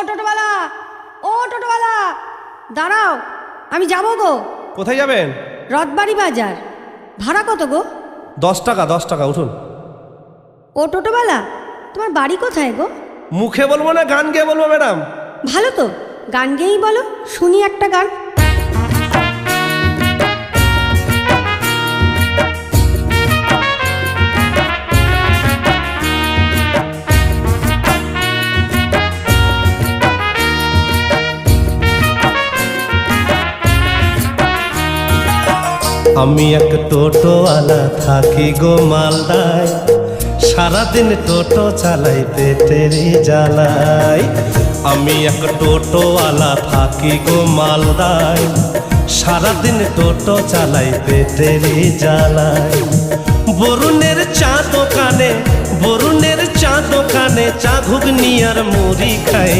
টোটোওয়ালা, ও টোটোওয়ালা, দাঁড়াও, আমি যাবো গো। কোথায় যাবেন? রথবাড়ি বাজার। ভাড়া কত গো? 10 টাকা, 10 টাকা, উঠুন। ও টোটোওয়ালা, তোমার বাড়ি কোথায় গো? মুখে বলবো না গান গেয়ে বলবো ম্যাডাম? ভালো তো, গান গেয়েই বলো, শুনি একটা গান। আমি এক টোটোওয়ালা থাকি গো মালদায়, সারাদিন টোটো চালাই পেটের জ্বালাই। আমি এক টোটোওয়ালা থাকি গো মালদায়, সারাদিন টোটো চালাই পেটের জ্বালাই। বরুণের চা দোকানে, বরুণের চা দোকানে চা ঘুগনি আর মুড়ি খাই।